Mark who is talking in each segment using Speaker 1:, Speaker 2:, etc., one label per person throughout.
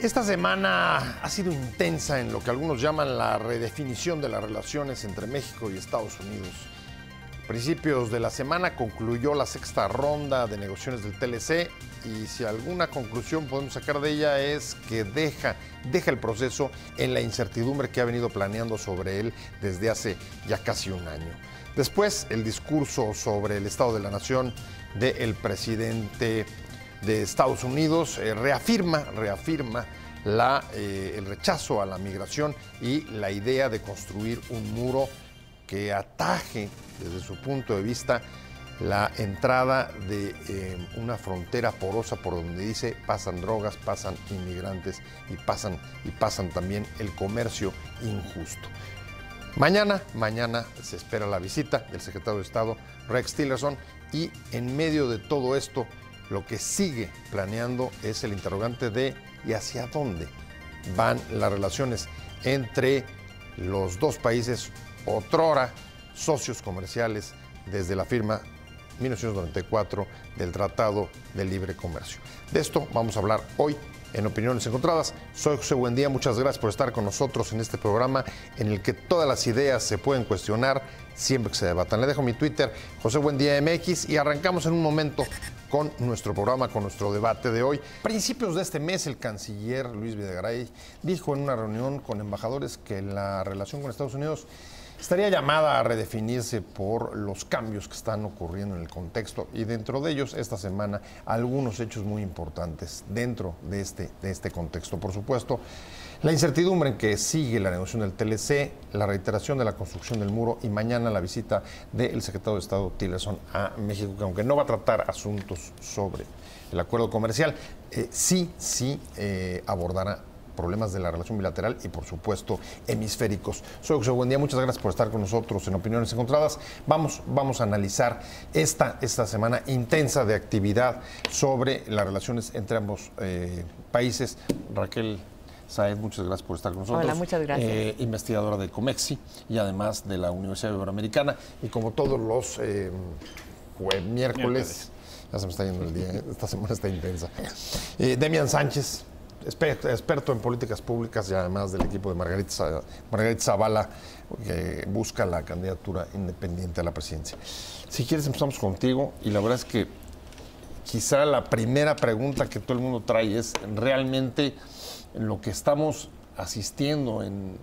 Speaker 1: Esta semana ha sido intensa en lo que algunos llaman la redefinición de las relaciones entre México y Estados Unidos. A principios de la semana concluyó la sexta ronda de negociaciones del TLC y si alguna conclusión podemos sacar de ella es que deja el proceso en la incertidumbre que ha venido planeando sobre él desde hace ya casi un año. Después, el discurso sobre el Estado de la Nación del presidente de Estados Unidos reafirma el rechazo a la migración y la idea de construir un muro que ataje desde su punto de vista la entrada de una frontera porosa por donde dice pasan drogas, pasan inmigrantes y pasan también el comercio injusto. Mañana se espera la visita del secretario de Estado Rex Tillerson y en medio de todo esto lo que sigue planeando es el interrogante de ¿y hacia dónde van las relaciones entre los dos países, otrora socios comerciales desde la firma 1994 del Tratado de Libre Comercio? De esto vamos a hablar hoy en Opiniones Encontradas. Soy José Buendía, muchas gracias por estar con nosotros en este programa en el que todas las ideas se pueden cuestionar siempre que se debatan. Le dejo mi Twitter, José Buendía MX, y arrancamos en un momento con nuestro programa, con nuestro debate de hoy. A principios de este mes, el canciller Luis Videgaray dijo en una reunión con embajadores que la relación con Estados Unidos estaría llamada a redefinirse por los cambios que están ocurriendo en el contexto y dentro de ellos esta semana algunos hechos muy importantes dentro de este contexto. Por supuesto, la incertidumbre en que sigue la negociación del TLC, la reiteración de la construcción del muro y mañana la visita del secretario de Estado Tillerson a México, que aunque no va a tratar asuntos sobre el acuerdo comercial, sí abordará problemas de la relación bilateral y, por supuesto, hemisféricos. Soy José Buendía, muchas gracias por estar con nosotros en Opiniones Encontradas. Vamos a analizar esta semana intensa de actividad sobre las relaciones entre ambos países. Raquel Sáez, muchas gracias por estar con nosotros.
Speaker 2: Hola, muchas gracias.
Speaker 1: Investigadora de Comexi y además de la Universidad Iberoamericana. Y como todos los miércoles, ya se me está yendo el día, esta semana está intensa. Demian Sánchez, experto en políticas públicas y además del equipo de Margarita Zavala, que busca la candidatura independiente a la presidencia. Si quieres empezamos contigo, y la verdad es que quizá la primera pregunta que todo el mundo trae es realmente lo que estamos asistiendo en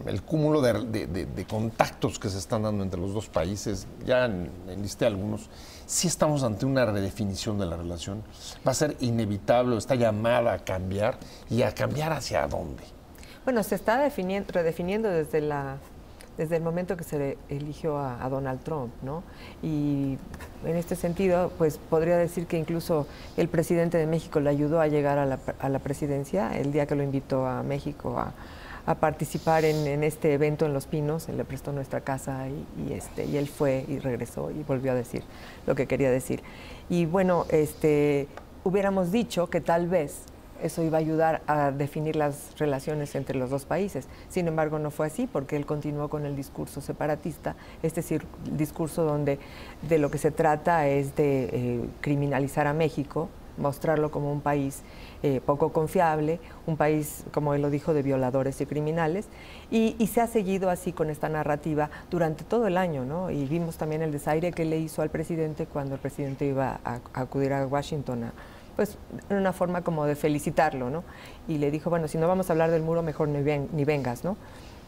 Speaker 1: el cúmulo de contactos que se están dando entre los dos países. Ya enlisté algunos. Sí estamos ante una redefinición de la relación. Va a ser inevitable, está llamada a cambiar, y a cambiar hacia dónde.
Speaker 2: Bueno, se está redefiniendo desde el momento que se eligió a Donald Trump, ¿no? Y en este sentido, pues podría decir que incluso el presidente de México le ayudó a llegar a la presidencia el día que lo invitó a México a participar en este evento en Los Pinos. Él le prestó nuestra casa y él fue y regresó y volvió a decir lo que quería decir. Y bueno, hubiéramos dicho que tal vez eso iba a ayudar a definir las relaciones entre los dos países. Sin embargo, no fue así, porque él continuó con el discurso separatista, es decir, el discurso donde de lo que se trata es de criminalizar a México, mostrarlo como un país poco confiable, un país, como él lo dijo, de violadores y criminales, y se ha seguido así con esta narrativa durante todo el año, ¿no? Y vimos también el desaire que le hizo al presidente cuando el presidente iba a acudir a Washington pues en una forma como de felicitarlo, ¿no? Y le dijo, bueno, si no vamos a hablar del muro, mejor ni vengas, ¿no?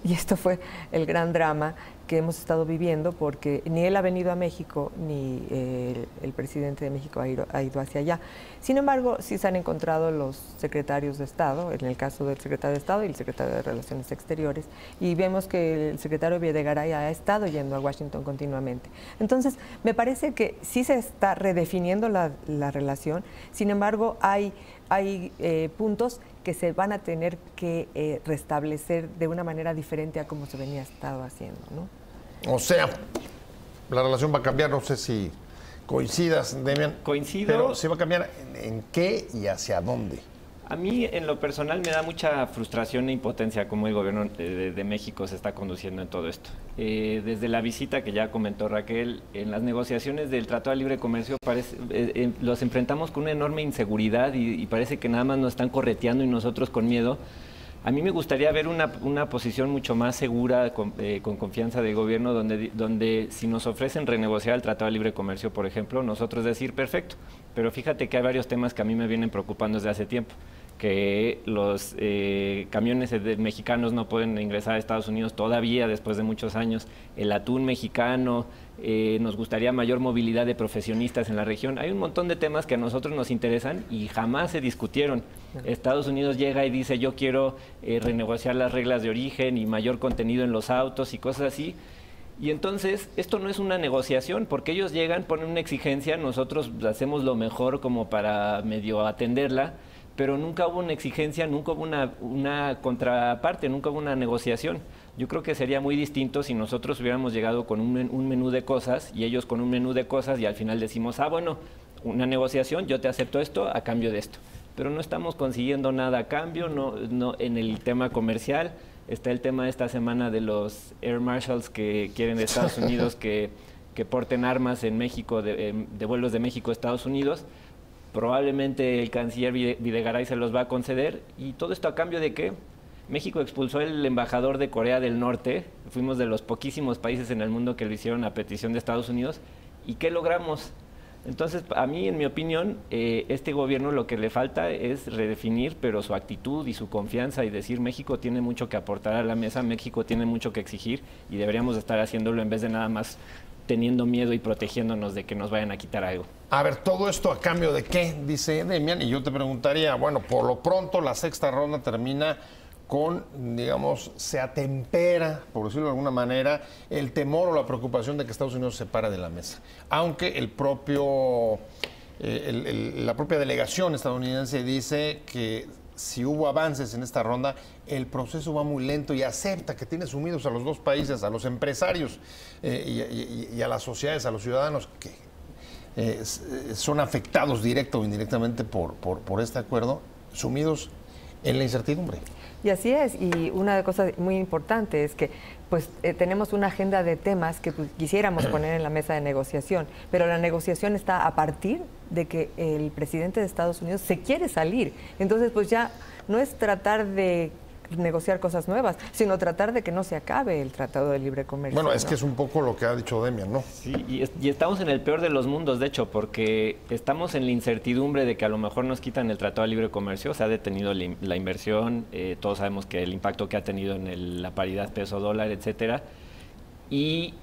Speaker 2: Y esto fue el gran drama que hemos estado viviendo, porque ni él ha venido a México, ni el presidente de México ha ido hacia allá. Sin embargo, sí se han encontrado los secretarios de Estado, en el caso del secretario de Estado y el secretario de Relaciones Exteriores, y vemos que el secretario Videgaray ha estado yendo a Washington continuamente. Entonces, me parece que sí se está redefiniendo la relación. Sin embargo, hay puntos que se van a tener que restablecer de una manera diferente a como se venía estado haciendo, ¿no?
Speaker 1: O sea, la relación va a cambiar, no sé si coincidas, Demian.
Speaker 3: Coincido.
Speaker 1: Pero se va a cambiar en qué y hacia dónde.
Speaker 3: A mí, en lo personal, me da mucha frustración e impotencia cómo el gobierno de México se está conduciendo en todo esto. Desde la visita que ya comentó Raquel, en las negociaciones del Tratado de Libre Comercio los enfrentamos con una enorme inseguridad y parece que nada más nos están correteando y nosotros con miedo. A mí me gustaría ver una posición mucho más segura, con confianza del gobierno, donde si nos ofrecen renegociar el Tratado de Libre Comercio, por ejemplo, nosotros decir, perfecto, pero fíjate que hay varios temas que a mí me vienen preocupando desde hace tiempo, que los camiones mexicanos no pueden ingresar a Estados Unidos todavía después de muchos años, el atún mexicano, nos gustaría mayor movilidad de profesionistas en la región. Hay un montón de temas que a nosotros nos interesan y jamás se discutieron. Estados Unidos llega y dice, yo quiero renegociar las reglas de origen y mayor contenido en los autos y cosas así. Y entonces, esto no es una negociación, porque ellos llegan, ponen una exigencia, nosotros hacemos lo mejor como para medio atenderla, pero nunca hubo una exigencia, nunca hubo una contraparte, nunca hubo una negociación. Yo creo que sería muy distinto si nosotros hubiéramos llegado con un menú de cosas y ellos con un menú de cosas y al final decimos, bueno, una negociación, yo te acepto esto a cambio de esto. Pero no estamos consiguiendo nada a cambio, no en el tema comercial. Está el tema de esta semana de los Air Marshals que quieren de Estados Unidos que porten armas en México, de vuelos de México a Estados Unidos. Probablemente el canciller Videgaray se los va a conceder. ¿Y todo esto a cambio de qué? México expulsó al embajador de Corea del Norte. Fuimos de los poquísimos países en el mundo que lo hicieron a petición de Estados Unidos. ¿Y qué logramos? Entonces, a mí, en mi opinión, este gobierno lo que le falta es redefinir, pero su actitud y su confianza y decir México tiene mucho que aportar a la mesa, México tiene mucho que exigir y deberíamos estar haciéndolo en vez de nada más teniendo miedo y protegiéndonos de que nos vayan a quitar algo.
Speaker 1: A ver, ¿todo esto a cambio de qué? Dice Demian, y yo te preguntaría, bueno, por lo pronto la sexta ronda termina con, digamos, se atempera, por decirlo de alguna manera, el temor o la preocupación de que Estados Unidos se pare de la mesa. Aunque la propia delegación estadounidense dice que si hubo avances en esta ronda, el proceso va muy lento y acepta que tiene sumidos a los dos países, a los empresarios y a las sociedades, a los ciudadanos que son afectados directo o indirectamente por este acuerdo, sumidos en la incertidumbre.
Speaker 2: Y así es, y una cosa muy importante es que pues tenemos una agenda de temas que pues, quisiéramos poner en la mesa de negociación, pero la negociación está a partir de que el presidente de Estados Unidos se quiere salir. Entonces, pues ya no es tratar de negociar cosas nuevas, sino tratar de que no se acabe el Tratado de Libre Comercio.
Speaker 1: Bueno, es que es un poco lo que ha dicho Demian, ¿no?
Speaker 3: Sí, y estamos en el peor de los mundos, de hecho, porque estamos en la incertidumbre de que a lo mejor nos quitan el Tratado de Libre Comercio, se ha detenido la inversión, todos sabemos que el impacto que ha tenido en la paridad peso-dólar, etcétera, y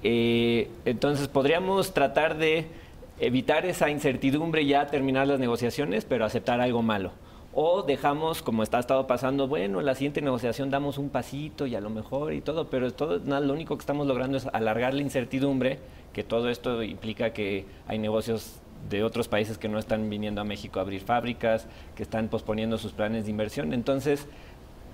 Speaker 3: entonces podríamos tratar de evitar esa incertidumbre y ya terminar las negociaciones, pero aceptar algo malo. O dejamos, como está estado pasando, bueno, en la siguiente negociación damos un pasito y a lo mejor y todo, pero lo único que estamos logrando es alargar la incertidumbre, que todo esto implica que hay negocios de otros países que no están viniendo a México a abrir fábricas, que están posponiendo sus planes de inversión. Entonces,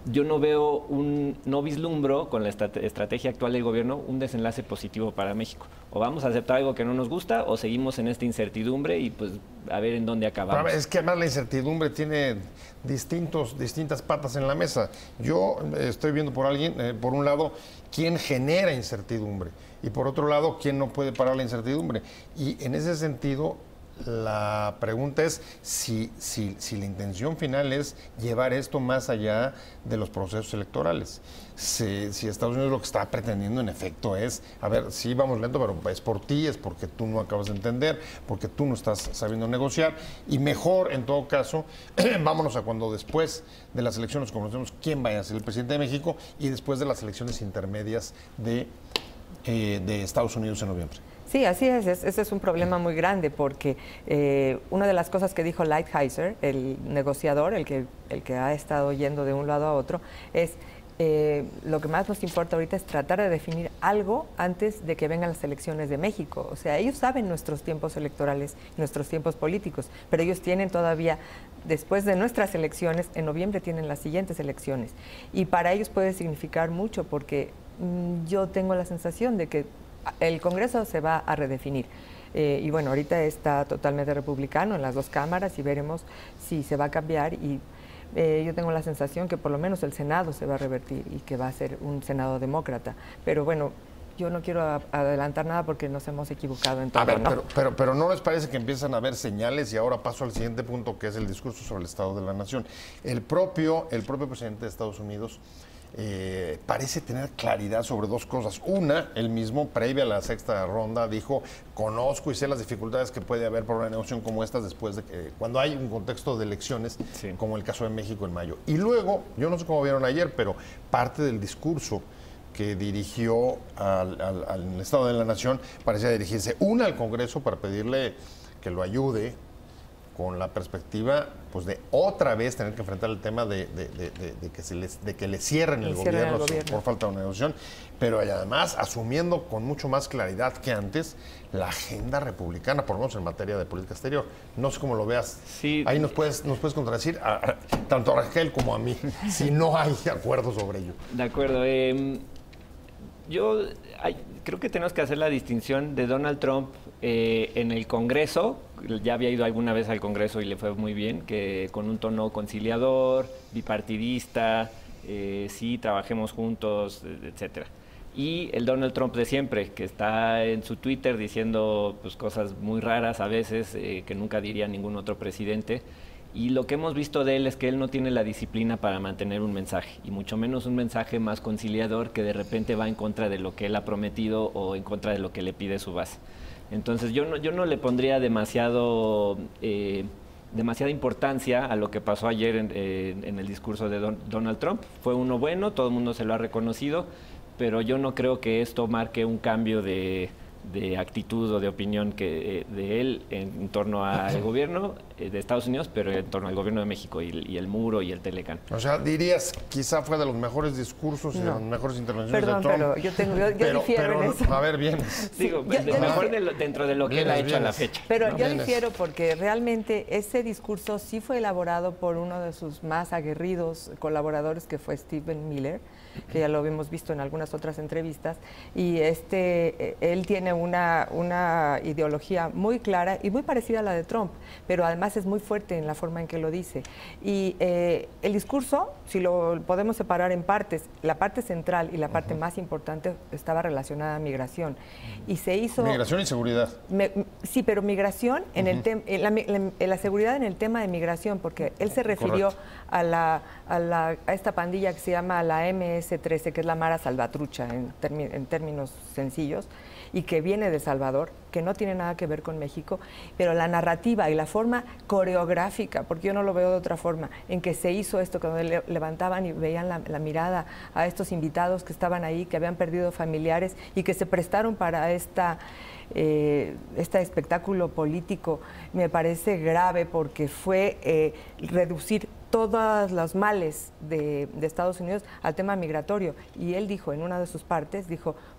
Speaker 3: yo no vislumbro con la estrategia actual del gobierno un desenlace positivo para México. O vamos a aceptar algo que no nos gusta o seguimos en esta incertidumbre y pues a ver en dónde acabamos.
Speaker 1: Es que además la incertidumbre tiene distintas patas en la mesa. Yo estoy viendo por un lado, quién genera incertidumbre y por otro lado, quién no puede parar la incertidumbre. Y en ese sentido, la pregunta es si la intención final es llevar esto más allá de los procesos electorales. Si Estados Unidos lo que está pretendiendo en efecto es, a ver, sí vamos lento, pero es por ti, es porque tú no acabas de entender, porque tú no estás sabiendo negociar, y mejor en todo caso, vámonos a cuando después de las elecciones conocemos quién vaya a ser el presidente de México y después de las elecciones intermedias de Estados Unidos en noviembre.
Speaker 2: Sí, así es. Ese es un problema muy grande porque una de las cosas que dijo Lighthizer, el negociador, el que ha estado yendo de un lado a otro, es lo que más nos importa ahorita es tratar de definir algo antes de que vengan las elecciones de México. O sea, ellos saben nuestros tiempos electorales, nuestros tiempos políticos, pero ellos tienen todavía, después de nuestras elecciones, en noviembre tienen las siguientes elecciones. Y para ellos puede significar mucho porque yo tengo la sensación de que el Congreso se va a redefinir. Y bueno, ahorita está totalmente republicano en las dos cámaras y veremos si se va a cambiar. Y yo tengo la sensación que por lo menos el Senado se va a revertir y que va a ser un Senado demócrata. Pero bueno, yo no quiero adelantar nada porque nos hemos equivocado en todo.
Speaker 1: A ver,
Speaker 2: ¿no?
Speaker 1: pero ¿no les parece que empiezan a haber señales? Y ahora paso al siguiente punto, que es el discurso sobre el Estado de la Nación. El propio presidente de Estados Unidos parece tener claridad sobre dos cosas. Una, él mismo, previa a la sexta ronda, dijo: conozco y sé las dificultades que puede haber por una negociación como esta después de que, cuando hay un contexto de elecciones, sí, como el caso de México en mayo. Y luego, yo no sé cómo vieron ayer, pero parte del discurso que dirigió al Estado de la Nación parecía dirigirse, al Congreso para pedirle que lo ayude con la perspectiva, pues, de otra vez tener que enfrentar el tema de que le cierren el gobierno por falta de una negociación, pero además asumiendo con mucho más claridad que antes la agenda republicana, por lo menos en materia de política exterior. No sé cómo lo veas. Sí. Ahí nos puedes contradecir tanto a Raquel como a mí, si no hay acuerdo sobre ello.
Speaker 3: De acuerdo. Creo que tenemos que hacer la distinción de Donald Trump en el Congreso. Ya había ido alguna vez al Congreso y le fue muy bien, que con un tono conciliador, bipartidista, sí, trabajemos juntos, etcétera. Y el Donald Trump de siempre, que está en su Twitter diciendo, pues, cosas muy raras a veces, que nunca diría ningún otro presidente. Y lo que hemos visto de él es que él no tiene la disciplina para mantener un mensaje, y mucho menos un mensaje más conciliador que de repente va en contra de lo que él ha prometido o en contra de lo que le pide su base. Entonces yo no le pondría demasiada importancia a lo que pasó ayer en el discurso de Donald Trump. Fue uno bueno, todo el mundo se lo ha reconocido, pero yo no creo que esto marque un cambio de actitud o de opinión de él en torno al gobierno de Estados Unidos, pero en torno al gobierno de México y el muro y el Telecán.
Speaker 1: O sea, dirías, quizá fue de los mejores discursos y de las mejores intervenciones de Trump.
Speaker 2: Pero yo difiero en eso.
Speaker 1: A ver, bien.
Speaker 3: Digo, mejor dentro de lo que él ha hecho a la fecha.
Speaker 2: Pero yo difiero porque realmente ese discurso sí fue elaborado por uno de sus más aguerridos colaboradores, que fue Stephen Miller, que ya lo hemos visto en algunas otras entrevistas, y él tiene una ideología muy clara y muy parecida a la de Trump, pero además es muy fuerte en la forma en que lo dice. Y el discurso, si lo podemos separar en partes, la parte central y la parte más importante estaba relacionada a migración. Y se hizo...
Speaker 1: Migración y seguridad.
Speaker 2: Sí, pero migración, en la seguridad en el tema de migración, porque él se refirió a esta pandilla que se llama la MS-13, que es la Mara Salvatrucha en términos sencillos, y que viene de Salvador, que no tiene nada que ver con México, pero la narrativa y la forma coreográfica, porque yo no lo veo de otra forma, en que se hizo esto, cuando levantaban y veían la mirada a estos invitados que estaban ahí, que habían perdido familiares y que se prestaron para este espectáculo político, me parece grave, porque fue reducir todos los males de Estados Unidos al tema migratorio. Y él dijo en una de sus partes,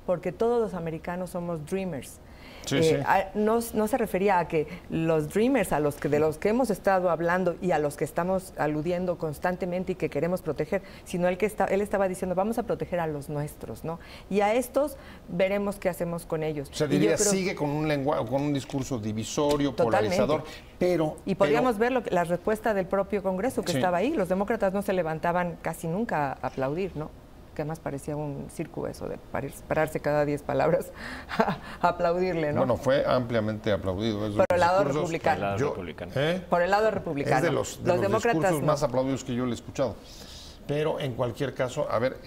Speaker 2: porque todos los americanos somos dreamers. Sí, sí. No se refería a que los dreamers, de los que hemos estado hablando y a los que estamos aludiendo constantemente y que queremos proteger, sino él estaba diciendo, vamos a proteger a los nuestros, ¿no? Y a estos veremos qué hacemos con ellos.
Speaker 1: O sea, diría, sigue con un lenguaje, con un discurso divisorio, totalmente polarizador, pero...
Speaker 2: Y podríamos ver la respuesta del propio Congreso que estaba ahí. Los demócratas no se levantaban casi nunca a aplaudir, ¿no? Que además parecía un circo eso de pararse cada 10 palabras a aplaudirle, ¿no?
Speaker 1: Bueno, fue ampliamente aplaudido.
Speaker 2: Por el lado republicano. Por el lado republicano.
Speaker 1: Es de los
Speaker 2: demócratas
Speaker 1: discursos más aplaudidos que yo le he escuchado. Pero en cualquier caso, a ver,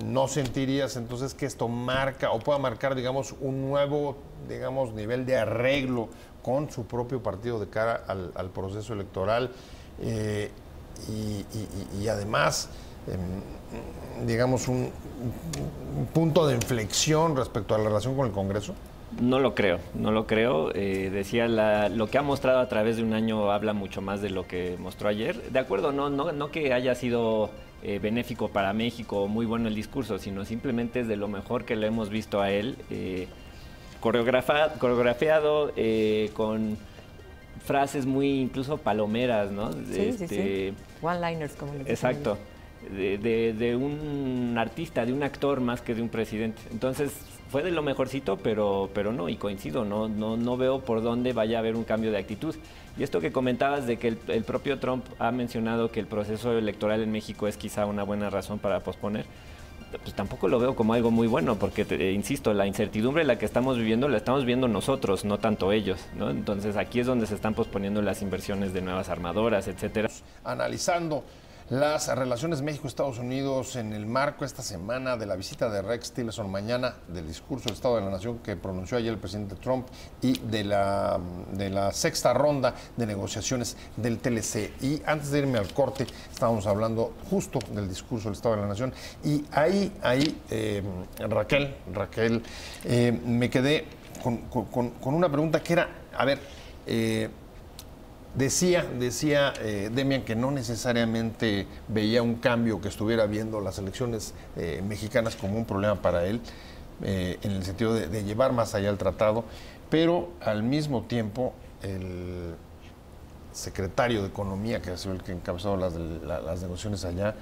Speaker 1: ¿no sentirías entonces que esto marca o pueda marcar, digamos, un nuevo, digamos, nivel de arreglo con su propio partido de cara al proceso electoral? Y además... digamos, un punto de inflexión respecto a la relación con el Congreso?
Speaker 3: No lo creo. Decía, lo que ha mostrado a través de un año habla mucho más de lo que mostró ayer. De acuerdo, no que haya sido benéfico para México, muy bueno el discurso, sino simplemente es de lo mejor que le hemos visto a él, coreografiado, con frases muy incluso palomeras, ¿no?
Speaker 2: Sí. One-liners, como le dicen.
Speaker 3: Exacto. de un artista, de un actor más que de un presidente. Entonces fue de lo mejorcito, pero no, y coincido, no veo por dónde vaya a haber un cambio de actitud. Y esto que comentabas de que el propio Trump ha mencionado que el proceso electoral en México es quizá una buena razón para posponer, pues tampoco lo veo como algo muy bueno, porque insisto, la incertidumbre en la que estamos viviendo la estamos viendo nosotros, no tanto ellos, ¿no? Entonces aquí es donde se están posponiendo las inversiones de nuevas armadoras, etcétera.
Speaker 1: Analizando las relaciones México-Estados Unidos en el marco esta semana de la visita de Rex Tillerson, mañana del discurso del Estado de la Nación que pronunció ayer el presidente Trump, y de la sexta ronda de negociaciones del TLC. Y antes de irme al corte, estábamos hablando justo del discurso del Estado de la Nación, y ahí Raquel, me quedé con una pregunta que era, a ver, Decía Demian que no necesariamente veía un cambio que estuviera viendo las elecciones mexicanas como un problema para él, en el sentido de llevar más allá el tratado, pero al mismo tiempo el secretario de Economía, que ha sido el que encabezó las negociaciones allá,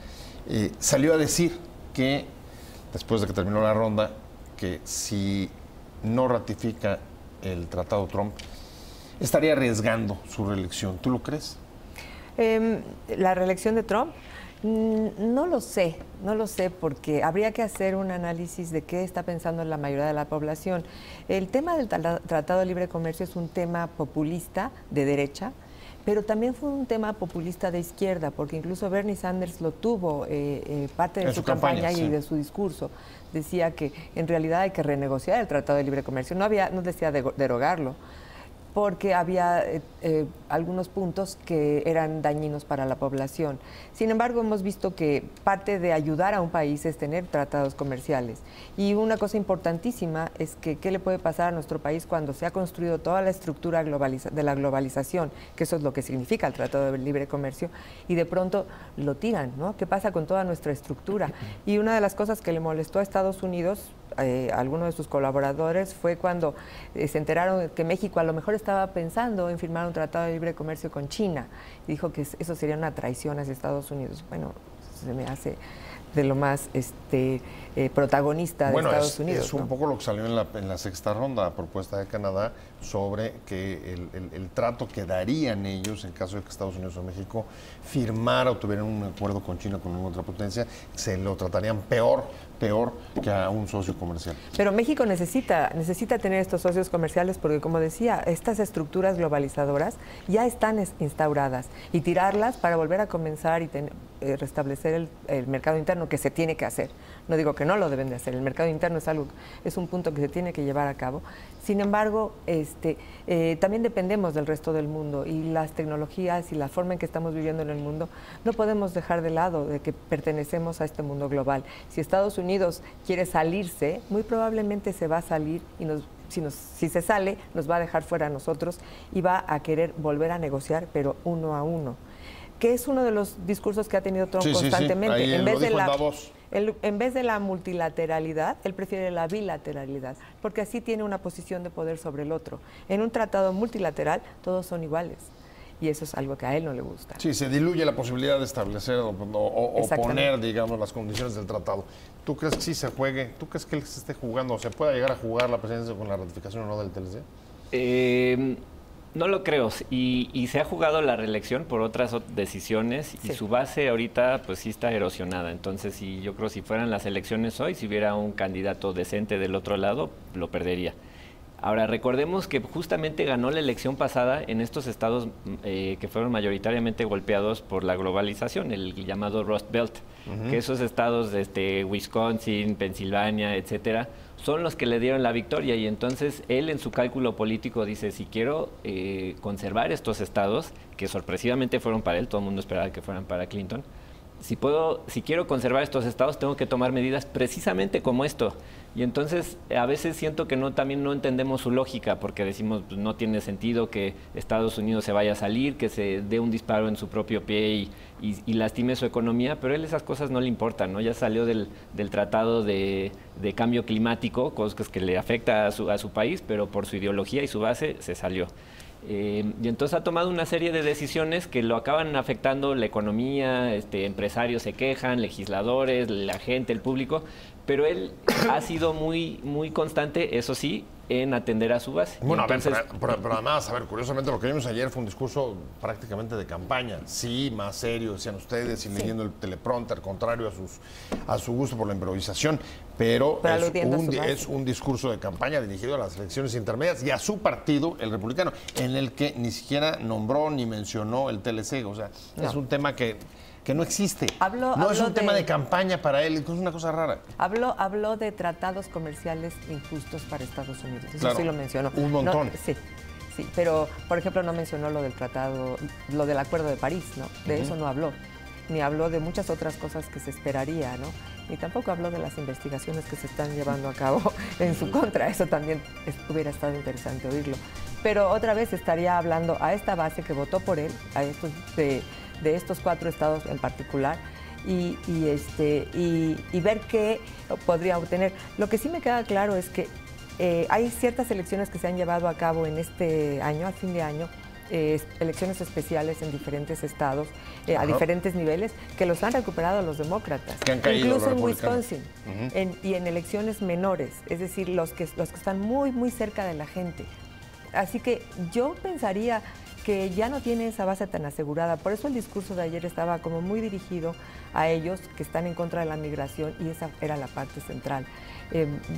Speaker 1: salió a decir que, después de que terminó la ronda, que si no ratifica el tratado Trump, estaría arriesgando su reelección. ¿Tú lo crees?
Speaker 2: La reelección de Trump, no lo sé porque habría que hacer un análisis de qué está pensando la mayoría de la población. El tema del Tratado de Libre Comercio es un tema populista de derecha, pero también fue un tema populista de izquierda, porque incluso Bernie Sanders lo tuvo parte de su campaña y de su discurso. Decía que en realidad hay que renegociar el Tratado de Libre Comercio, no decía derogarlo, porque había algunos puntos que eran dañinos para la población. Sin embargo, hemos visto que parte de ayudar a un país es tener tratados comerciales. Y una cosa importantísima es que qué le puede pasar a nuestro país cuando se ha construido toda la estructura de la globalización, que eso es lo que significa el Tratado de Libre Comercio, y de pronto lo tiran, ¿no? ¿Qué pasa con toda nuestra estructura? Y una de las cosas que le molestó a Estados Unidos, algunos de sus colaboradores, fue cuando se enteraron que México a lo mejor estaba pensando en firmar un tratado de libre comercio con China, y dijo que eso sería una traición hacia Estados Unidos. Bueno, se me hace de lo más protagonista de Estados Unidos.
Speaker 1: Es un poco lo que salió en la sexta ronda, a propuesta de Canadá, sobre que el trato que darían ellos en caso de que Estados Unidos o México firmara o tuvieran un acuerdo con China, con otra potencia, se lo tratarían peor que a un socio comercial.
Speaker 2: Pero México necesita tener estos socios comerciales porque, como decía, estas estructuras globalizadoras ya están instauradas, y tirarlas para volver a comenzar y restablecer el mercado interno, que se tiene que hacer. No digo que no lo deben de hacer, el mercado interno es un punto que se tiene que llevar a cabo. Sin embargo, también dependemos del resto del mundo, y las tecnologías y la forma en que estamos viviendo en el mundo no podemos dejar de lado de que pertenecemos a este mundo global. Si Estados Unidos quiere salirse, muy probablemente se va a salir, y si se sale, nos va a dejar fuera a nosotros y va a querer volver a negociar, pero uno a uno, que es uno de los discursos que ha tenido Trump constantemente.
Speaker 1: Sí.
Speaker 2: En vez de la multilateralidad, él prefiere la bilateralidad, porque así tiene una posición de poder sobre el otro. En un tratado multilateral todos son iguales, y eso es algo que a él no le gusta.
Speaker 1: Sí, se diluye la posibilidad de establecer o poner, digamos, las condiciones del tratado. ¿Tú crees que sí se juegue? ¿Tú crees que él se esté jugando, o se pueda llegar a jugar la presidencia con la ratificación o no del TLC?
Speaker 3: No lo creo, y se ha jugado la reelección por otras decisiones, y su base ahorita pues sí está erosionada. Entonces, yo creo si fueran las elecciones hoy, si hubiera un candidato decente del otro lado, lo perdería. Ahora, recordemos que justamente ganó la elección pasada en estos estados que fueron mayoritariamente golpeados por la globalización, el llamado Rust Belt, que esos estados de Wisconsin, Pensilvania, etcétera, son los que le dieron la victoria. Y entonces él, en su cálculo político, dice: si quiero conservar estos estados, que sorpresivamente fueron para él, todo el mundo esperaba que fueran para Clinton, si quiero conservar estos estados, tengo que tomar medidas precisamente como esto. Y entonces a veces siento que también no entendemos su lógica, porque decimos, pues, no tiene sentido que Estados Unidos se vaya a salir, que se dé un disparo en su propio pie y lastime su economía, pero a él esas cosas no le importan, ¿no? Ya salió del tratado de cambio climático, cosas que le afecta a su país, pero por su ideología y su base se salió. Y entonces ha tomado una serie de decisiones que lo acaban afectando la economía, empresarios se quejan, legisladores, la gente, el público, pero él ha sido muy constante, eso sí, en atender a su base.
Speaker 1: Bueno,
Speaker 3: entonces,
Speaker 1: pero además, curiosamente lo que vimos ayer fue un discurso prácticamente de campaña. Sí, más serio, decían ustedes, y leyendo el teleprompter, contrario a su gusto por la improvisación, pero es un discurso de campaña dirigido a las elecciones intermedias y a su partido, el republicano, en el que ni siquiera nombró ni mencionó el TLC. O sea, es un tema que no existe. No es un tema de campaña para él, es una cosa rara.
Speaker 2: Habló de tratados comerciales injustos para Estados Unidos. Eso
Speaker 1: claro,
Speaker 2: sí lo mencionó.
Speaker 1: Un montón.
Speaker 2: No, sí, pero por ejemplo no mencionó lo del tratado, lo del Acuerdo de París, ¿no? De eso no habló. Ni habló de muchas otras cosas que se esperaría, ¿no? Ni tampoco habló de las investigaciones que se están llevando a cabo en su contra. Eso también hubiera estado interesante oírlo. Pero otra vez estaría hablando a esta base que votó por él, a estos de estos 4 estados en particular, y ver qué podría obtener. Lo que sí me queda claro es que hay ciertas elecciones que se han llevado a cabo en este año, a fin de año, elecciones especiales en diferentes estados, a diferentes niveles, que los han recuperado los demócratas,
Speaker 1: que han caído
Speaker 2: incluso
Speaker 1: los
Speaker 2: en Wisconsin, y en elecciones menores, es decir, los que están muy cerca de la gente. Así que yo pensaría que ya no tiene esa base tan asegurada. Por eso el discurso de ayer estaba como muy dirigido a ellos que están en contra de la migración, y esa era la parte central.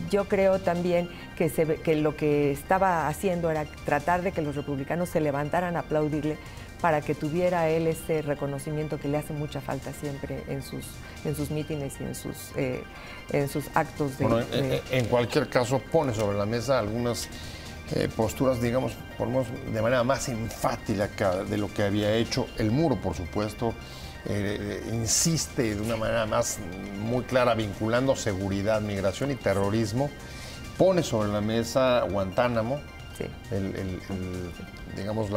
Speaker 2: Yo creo también que lo que estaba haciendo era tratar de que los republicanos se levantaran a aplaudirle para que tuviera él ese reconocimiento que le hace mucha falta siempre en sus mítines y en sus actos de...
Speaker 1: Bueno, en cualquier caso pone sobre la mesa algunas posturas, digamos, de manera más enfática de lo que había hecho el muro, por supuesto. Insiste de una manera muy clara vinculando seguridad, migración y terrorismo. Pone sobre la mesa Guantánamo, sí. Digamos,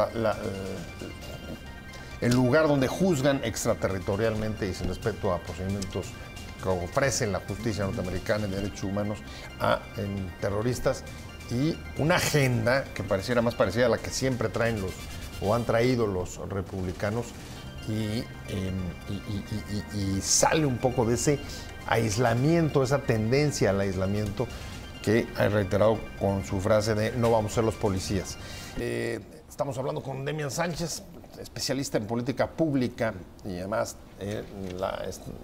Speaker 1: el lugar donde juzgan extraterritorialmente y sin respeto a procedimientos que ofrecen la justicia norteamericana en derechos humanos a terroristas. Y una agenda que pareciera más parecida a la que siempre traen han traído los republicanos, y sale un poco de ese aislamiento, esa tendencia al aislamiento que ha reiterado con su frase de no vamos a ser los policías. Estamos hablando con Demian Sánchez, especialista en política pública, y además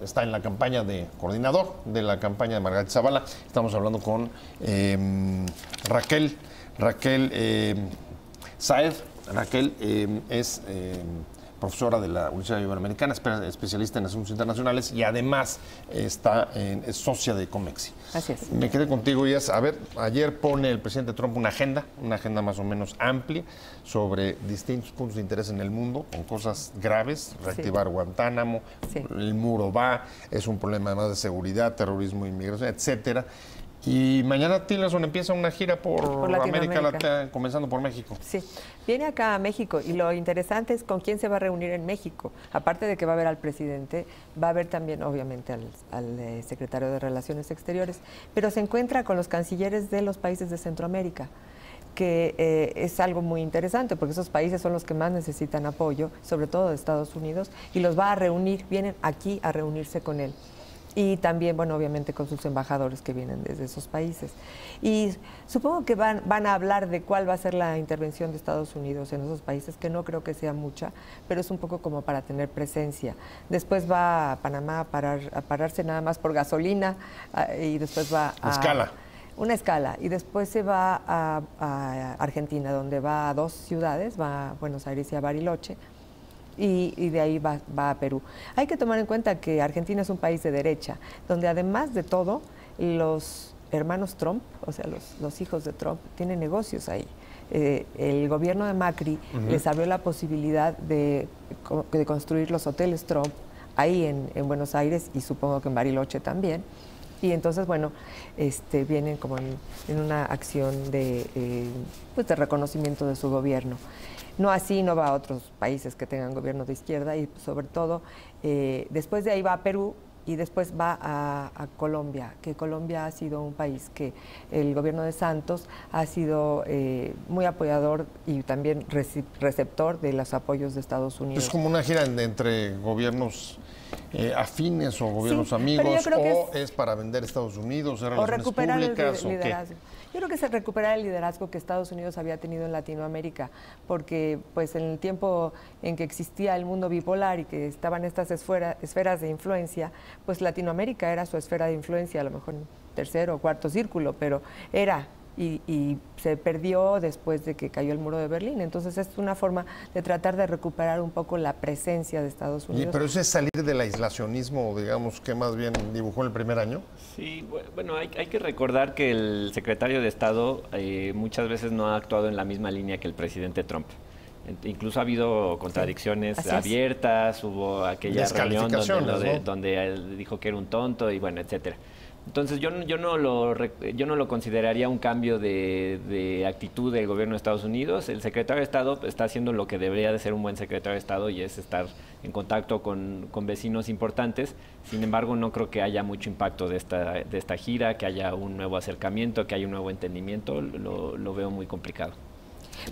Speaker 1: está en la campaña de coordinador de la campaña de Margarita Zavala. Estamos hablando con Raquel Saed. Raquel es profesora de la Universidad Iberoamericana, especialista en asuntos internacionales, y además es socia de Comexi.
Speaker 2: Así es.
Speaker 1: Me quedé contigo, Díaz. A ver, ayer pone el presidente Trump una agenda más o menos amplia sobre distintos puntos de interés en el mundo, con cosas graves, reactivar Guantánamo, el muro es un problema además de seguridad, terrorismo, inmigración, etcétera. Y mañana Tillerson empieza una gira por América Latina, comenzando por México.
Speaker 2: Sí, viene acá a México, y lo interesante es con quién se va a reunir en México. Aparte de que va a ver al presidente, va a ver también, obviamente, al secretario de Relaciones Exteriores, pero se encuentra con los cancilleres de los países de Centroamérica, que es algo muy interesante, porque esos países son los que más necesitan apoyo, sobre todo de Estados Unidos, y los va a reunir, vienen aquí a reunirse con él. Y también, bueno, obviamente con sus embajadores que vienen desde esos países. Y supongo que van a hablar de cuál va a ser la intervención de Estados Unidos en esos países, que no creo que sea mucha, pero es un poco como para tener presencia. Después va a Panamá a pararse nada más por gasolina, y después va a... Una escala. Y después se va a Argentina, donde va a 2 ciudades, va a Buenos Aires y a Bariloche. Y de ahí va a Perú. Hay que tomar en cuenta que Argentina es un país de derecha, donde además de todo, los hermanos Trump, o sea, los hijos de Trump, tienen negocios ahí. El gobierno de Macri les abrió la posibilidad de construir los hoteles Trump ahí en Buenos Aires, y supongo que en Bariloche también. Y entonces, bueno, vienen como en una acción de reconocimiento de su gobierno. No así, no va a otros países que tengan gobierno de izquierda, y sobre todo, después de ahí va a Perú, y después va a Colombia, que Colombia ha sido un país que el gobierno de Santos ha sido muy apoyador y también receptor de los apoyos de Estados Unidos.
Speaker 1: Es como una gira entre gobiernos afines o gobiernos
Speaker 2: Sí,
Speaker 1: amigos,
Speaker 2: pero
Speaker 1: o es para vender Estados Unidos,
Speaker 2: o
Speaker 1: relaciones
Speaker 2: recuperar
Speaker 1: públicas,
Speaker 2: el liderazgo. Yo creo que es recuperar el liderazgo que Estados Unidos había tenido en Latinoamérica, porque pues en el tiempo en que existía el mundo bipolar y que estaban estas esferas de influencia, pues Latinoamérica era su esfera de influencia, a lo mejor en tercero o cuarto círculo, pero era. Y se perdió después de que cayó el muro de Berlín. Entonces es una forma de tratar de recuperar un poco la presencia de Estados Unidos.
Speaker 1: Pero eso es salir del aislacionismo, digamos, que más bien dibujó en el primer año.
Speaker 3: Sí, bueno, hay que recordar que el secretario de Estado muchas veces no ha actuado en la misma línea que el presidente Trump. Incluso ha habido contradicciones abiertas, hubo aquella reunión donde él dijo que era un tonto y bueno, etcétera. Entonces yo no lo consideraría un cambio de actitud del gobierno de Estados Unidos. El secretario de Estado está haciendo lo que debería de ser un buen secretario de Estado, y es estar en contacto con vecinos importantes. Sin embargo, no creo que haya mucho impacto de esta gira, que haya un nuevo acercamiento, que haya un nuevo entendimiento. Lo veo muy complicado.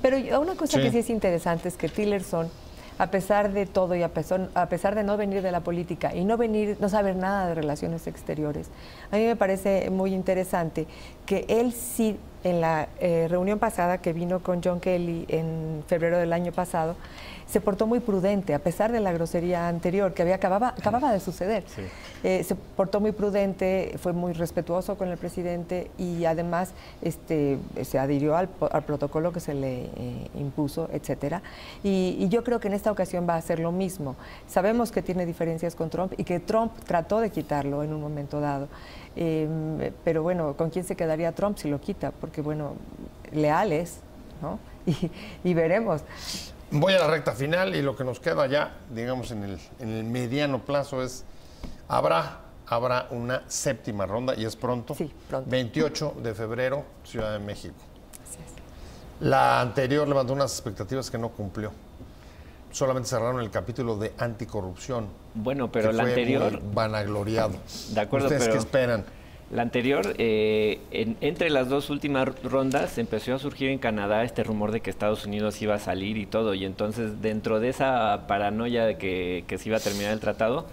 Speaker 2: Pero una cosa que sí es interesante es que Tillerson, a pesar de todo y a pesar de no venir de la política y no saber nada de relaciones exteriores, a mí me parece muy interesante que él sí, en la reunión pasada que vino con John Kelly en febrero del año pasado, se portó muy prudente, a pesar de la grosería anterior que acababa de suceder. Sí. Se portó muy prudente, fue muy respetuoso con el presidente y además se adhirió al protocolo que se le impuso, etcétera. Y yo creo que en esta ocasión va a hacer lo mismo. Sabemos que tiene diferencias con Trump y que Trump trató de quitarlo en un momento dado. Pero bueno, ¿con quién se quedaría Trump si lo quita? Porque bueno, leales, ¿no? Y veremos.
Speaker 1: Voy a la recta final y lo que nos queda ya, digamos, en el mediano plazo es, habrá una séptima ronda, y es pronto,
Speaker 2: sí, pronto.
Speaker 1: 28 de febrero, Ciudad de México.
Speaker 2: Así es.
Speaker 1: La anterior levantó unas expectativas que no cumplió. Solamente cerraron el capítulo de anticorrupción.
Speaker 3: Bueno, pero la anterior...
Speaker 1: muy vanagloriado.
Speaker 3: De acuerdo,
Speaker 1: ¿Ustedes qué esperan?
Speaker 3: La anterior, entre las dos últimas rondas, empezó a surgir en Canadá este rumor de que Estados Unidos iba a salir y todo. Y entonces, dentro de esa paranoia de que se iba a terminar el tratado,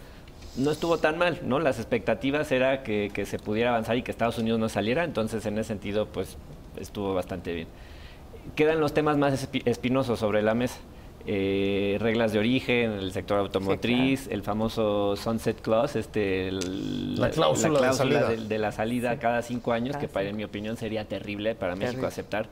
Speaker 3: no estuvo tan mal, ¿no? Las expectativas era que se pudiera avanzar y que Estados Unidos no saliera. Entonces, en ese sentido, pues, estuvo bastante bien. Quedan los temas más espinosos sobre la mesa. Reglas de origen, el sector automotriz, sí, claro. El famoso Sunset Clause, la cláusula de la salida sí. Cada 5 años, que en mi opinión sería terrible para México aceptar.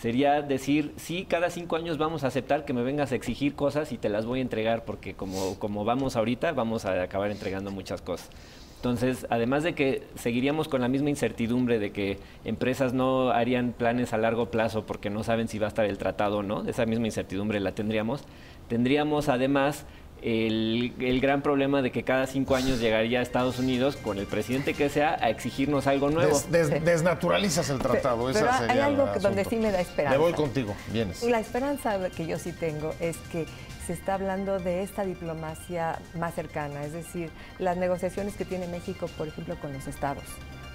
Speaker 3: Sería decir, sí, cada 5 años vamos a aceptar que me vengas a exigir cosas y te las voy a entregar, porque como vamos ahorita, vamos a acabar entregando muchas cosas. Entonces, además de que seguiríamos con la misma incertidumbre de que empresas no harían planes a largo plazo porque no saben si va a estar el tratado o no, esa misma incertidumbre la tendríamos. Tendríamos además el gran problema de que cada 5 años llegaría a Estados Unidos, con el presidente que sea, a exigirnos algo nuevo.
Speaker 1: Desnaturalizas el tratado.
Speaker 2: Pero hay algo donde sí me da esperanza.
Speaker 1: Me voy contigo, vienes.
Speaker 2: La esperanza que yo sí tengo es que se está hablando de esta diplomacia más cercana, es decir, las negociaciones que tiene México, por ejemplo, con los estados.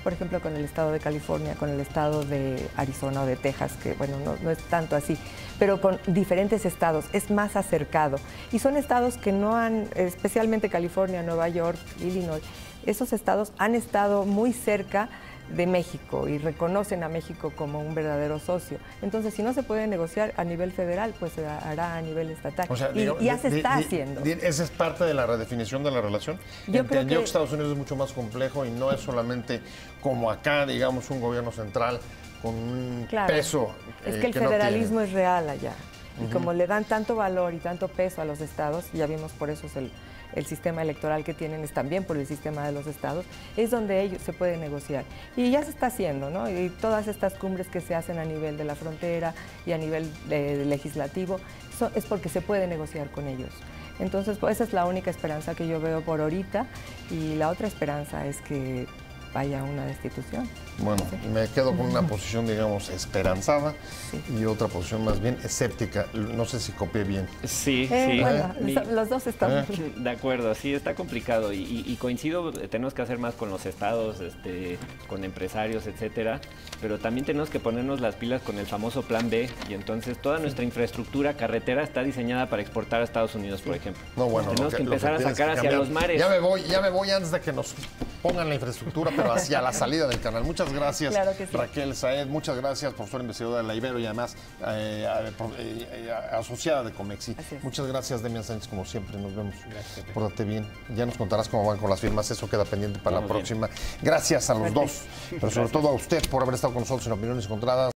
Speaker 2: Por ejemplo, con el estado de California, con el estado de Arizona o de Texas, que bueno, no es tanto así, pero con diferentes estados, es más acercado. Y son estados que no han, especialmente California, Nueva York, Illinois, esos estados han estado muy cerca de México y reconocen a México como un verdadero socio. Entonces, si no se puede negociar a nivel federal, pues se hará a nivel estatal. O sea, y ya se está haciendo.
Speaker 1: ¿Esa es parte de la redefinición de la relación? Entendió que Estados Unidos es mucho más complejo y no es solamente como acá, digamos, un gobierno central con un peso.
Speaker 2: Es que el federalismo es real allá. Y como le dan tanto valor y tanto peso a los estados, y ya vimos por eso es el sistema electoral que tienen es también por el sistema de los estados, es donde ellos se puede negociar. Y ya se está haciendo, ¿no? Y todas estas cumbres que se hacen a nivel de la frontera y a nivel legislativo, es porque se puede negociar con ellos. Entonces, pues esa es la única esperanza que yo veo por ahorita, y la otra esperanza es que vaya a una destitución.
Speaker 1: Bueno, me quedo con una posición, digamos, esperanzada y otra posición más bien escéptica. No sé si copié bien.
Speaker 3: Sí, sí.
Speaker 2: Bueno, los dos están
Speaker 3: de acuerdo, sí, está complicado y coincido, tenemos que hacer más con los estados, con empresarios, etcétera, pero también tenemos que ponernos las pilas con el famoso Plan B y entonces toda nuestra infraestructura carretera está diseñada para exportar a Estados Unidos, por ejemplo.
Speaker 1: No, bueno,
Speaker 3: tenemos que empezar a sacar hacia los mares.
Speaker 1: Ya me voy antes de que nos pongan la infraestructura, pero hacia la salida del canal. Muchas gracias,
Speaker 2: claro que sí.
Speaker 1: Raquel Saed, muchas gracias, profesora investigadora de la Ibero y además asociada de Comexi. Muchas gracias, Demian Sánchez, como siempre, nos vemos. Gracias. Pórtate bien. Ya nos contarás cómo van con las firmas, eso queda pendiente para la próxima. Gracias a los dos, pero sobre todo a usted por haber estado con nosotros en Opiniones Encontradas.